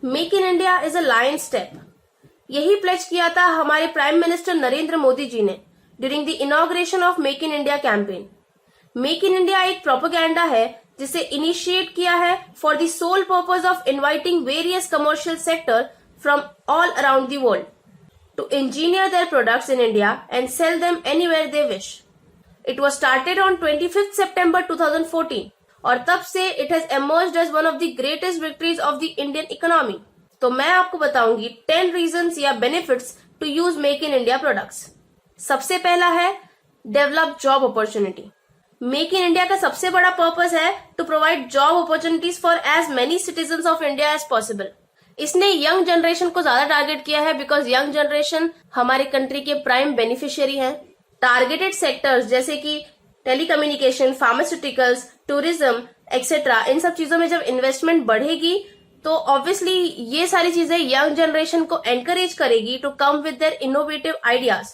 Make in India is a lion step. यही pledge किया था हमारे प्राइम मिनिस्टर नरेंद्र मोदी जी ने during the inauguration of make in India campaign. Make in India एक propaganda है जिसे इनिशिएट किया है for the sole purpose of inviting various commercial sector from all around the world to engineer their products in India and sell them anywhere they wish. It was started on 25 September 2014 और तब से it has emerged as one of the greatest victories of the Indian economy. तो मैं आपको बताऊंगी 10 reasons या benefits to use make in India products. सबसे पहला है develop job opportunity. Make in India का सबसे बड़ा पर्पस है to provide job opportunities for as many citizens of India as possible. इसने यंग जनरेशन को ज्यादा टारगेट किया है बिकॉज यंग जनरेशन हमारे कंट्री के प्राइम बेनिफिशियरी हैं। टारगेटेड सेक्टर्स जैसे कि टेलीकम्युनिकेशन, फार्मास्यूटिकल्स, टूरिज्म एक्सेट्रा, इन सब चीजों में जब इन्वेस्टमेंट बढ़ेगी तो ऑब्वियसली ये सारी चीजें यंग जनरेशन को एनकरेज करेगी to come with their innovative ideas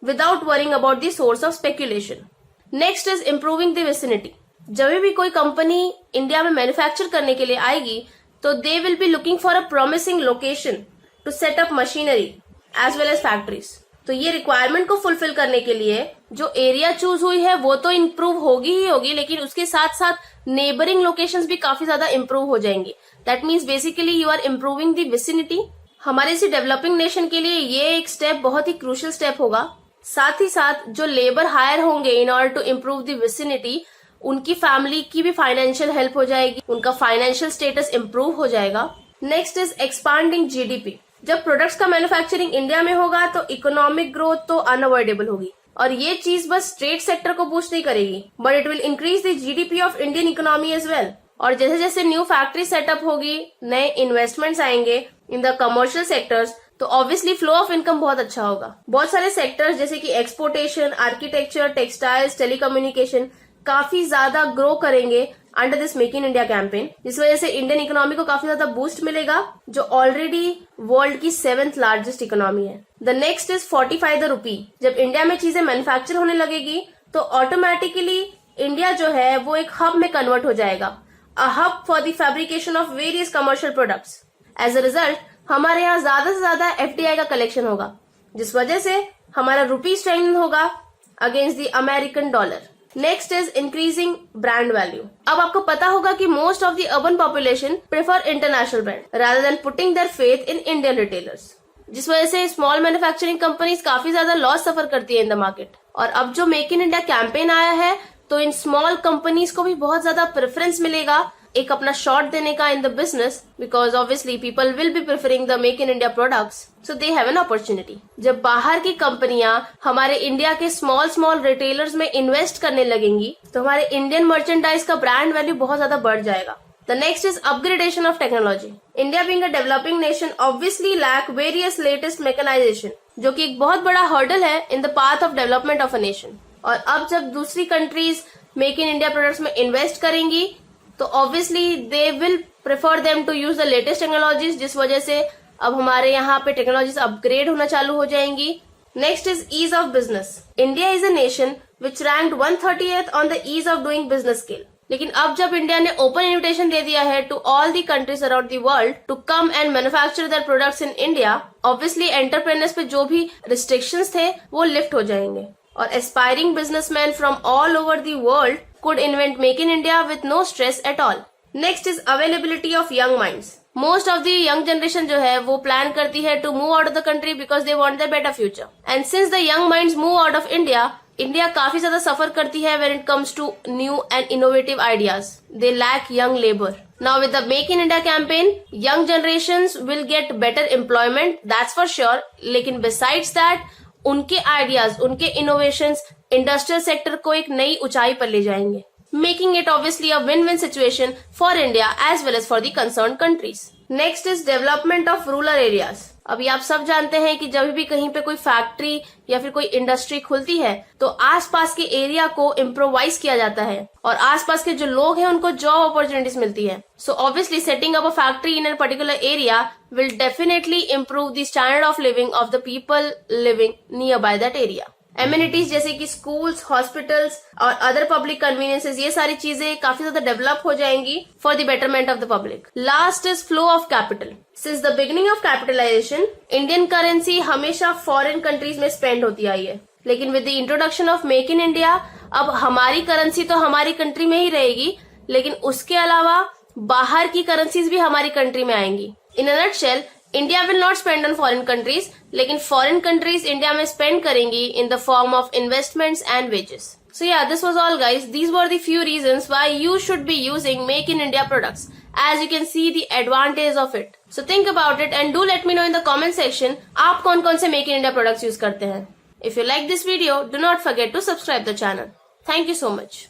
without worrying about the source of speculation. Next is improving the vicinity. जब भी कोई कंपनी इंडिया में मैन्युफैक्चर करने के लिए आएगी तो they will be looking for a promising location to set up machinery as well as factories. तो ये रिक्वायरमेंट को फुलफिल करने के लिए जो एरिया चूज हुई है वो तो इम्प्रूव होगी ही होगी, लेकिन उसके साथ साथ नेबरिंग लोकेशंस भी काफी ज्यादा इम्प्रूव हो जाएंगी। That means basically you are improving the vicinity. हमारे इसी डेवलपिंग नेशन के लिए ये एक स्टेप बहुत ही क्रूशियल स्टेप होगा। साथ ही साथ जो लेबर हायर होंगे in order to improve the vicinity, उनकी फैमिली की भी फाइनेंशियल हेल्प हो जाएगी, उनका फाइनेंशियल स्टेटस इम्प्रूव हो जाएगा। Next is expanding GDP. जब प्रोडक्ट्स का मैन्युफैक्चरिंग इंडिया में होगा तो इकोनॉमिक ग्रोथ तो अनअवॉइडेबल होगी और ये चीज बस ट्रेड सेक्टर को बूस्ट नहीं करेगी but it will increase the GDP of Indian economy as well. और जैसे जैसे न्यू फैक्ट्री सेटअप होगी, नए इन्वेस्टमेंट्स आएंगे इन द कमर्शियल सेक्टर्स, तो ऑब्वियसली फ्लो ऑफ इनकम बहुत अच्छा होगा। बहुत सारे सेक्टर्स जैसे कि एक्सपोर्टेशन, आर्किटेक्चर, टेक्सटाइल्स, टेलीकम्युनिकेशन काफी ज्यादा ग्रो करेंगे under this make in India campaign, जिस वजह से इंडियन इकोनॉमी को काफी ज्यादा बूस्ट मिलेगा जो ऑलरेडी वर्ल्ड की 7th लार्जेस्ट इकोनॉमी है। The next is fortify the rupee. जब इंडिया में चीजें मैन्युफैक्चर होने लगेगी तो ऑटोमेटिकली इंडिया जो है वो एक हब में कन्वर्ट हो जाएगा, a hub for the fabrication of various commercial products. As a result हमारे यहाँ ज्यादा से ज्यादा एफडीआई का कलेक्शन होगा, जिस वजह से हमारा रूपी स्ट्रेंथ होगा against the American dollar. Next is increasing brand value. अब आपको पता होगा कि most of the urban population prefer international brand rather than putting their faith in Indian retailers, जिस वजह से स्मॉल मैन्युफैक्चरिंग कंपनीज काफी ज्यादा लॉस सफर करती है इन द मार्केट। और अब जो मेक इन इंडिया कैंपेन आया है तो इन स्मॉल कंपनीज को भी बहुत ज्यादा प्रेफरेंस मिलेगा एक अपना शॉट देने का in the business, because obviously people will be preferring the make in India products, so they have an opportunity. जब बाहर की कंपनियां हमारे इंडिया के स्मॉल रिटेलर्स में इन्वेस्ट करने लगेंगी तो हमारे इंडियन मर्चेंडाइज का ब्रांड वैल्यू बहुत ज्यादा बढ़ जाएगा। The next is upgradation of technology. India being a developing nation obviously lack various latest mechanisation, जो कि एक बहुत बड़ा हर्डल है in the path of development of a nation. और अब जब दूसरी countries make in India products में इन्वेस्ट करेंगी तो obviously they will prefer them to use the latest technologies, जिस वजह से अब हमारे यहाँ पे टेक्नोलॉजीज अपग्रेड होना चालू हो जाएंगी। Next is ease of business. India is a nation which ranked 138th on the ease of doing business scale. लेकिन अब जब इंडिया ने ओपन इन्विटेशन दे दिया है to all the countries around the world to come and manufacture their products in India, obviously entrepreneurs पे जो भी रिस्ट्रिक्शंस थे वो लिफ्ट हो जाएंगे और aspiring businessman from all over the world could invent make in India with no stress at all. Next is availability of young minds. Most of the young generation जो है वो plan करती है to move out of the country because they want their better future. And since the young minds move out of India, India काफी ज्यादा suffer करती है when it comes to new and innovative ideas. They lack young labor. Now with the Make in India campaign, young generations will get better employment, that's for sure. लेकिन besides that, उनके ideas, उनके innovations industrial sector को एक नई ऊंचाई पर ले जाएंगे, making it obviously a win win situation for India as well as for the concern countries. Next is development of rural areas. अभी आप सब जानते हैं कि जब भी कहीं पे कोई फैक्ट्री या फिर कोई इंडस्ट्री खुलती है तो आसपास के एरिया को इम्प्रोवाइज किया जाता है और आसपास के जो लोग हैं उनको जॉब अपॉर्चुनिटीज मिलती है। So obviously setting up a factory in a particular area will definitely improve the standard of living of the people living nearby that area. Amenities जैसे कि स्कूल्स, हॉस्पिटल्स और अदर पब्लिक कन्वीनियंसेस, ये सारी चीजें काफी ज्यादा develop हो जाएंगी for the betterment of the public. Last is flow of capital. Since the beginning of capitalisation Indian currency हमेशा फॉरेन कंट्रीज में स्पेंड होती आई है, लेकिन with the introduction of make in India अब हमारी करेंसी तो हमारी कंट्री में ही रहेगी, लेकिन उसके अलावा बाहर की करेंसीज भी हमारी कंट्री में आएंगी। In a nutshell, India will not spend on foreign countries, लेकिन फॉरेन कंट्रीज इंडिया में स्पेंड करेंगी in the form of investments and wages. So yeah, this was all guys. These were the few reasons why you should be using Make in India products, as you can see the advantage of it. So think about it and do let me know in the comment section आप कौन कौन से Make in India products use करते हैं. If you like this video, do not forget to subscribe the channel. Thank you so much.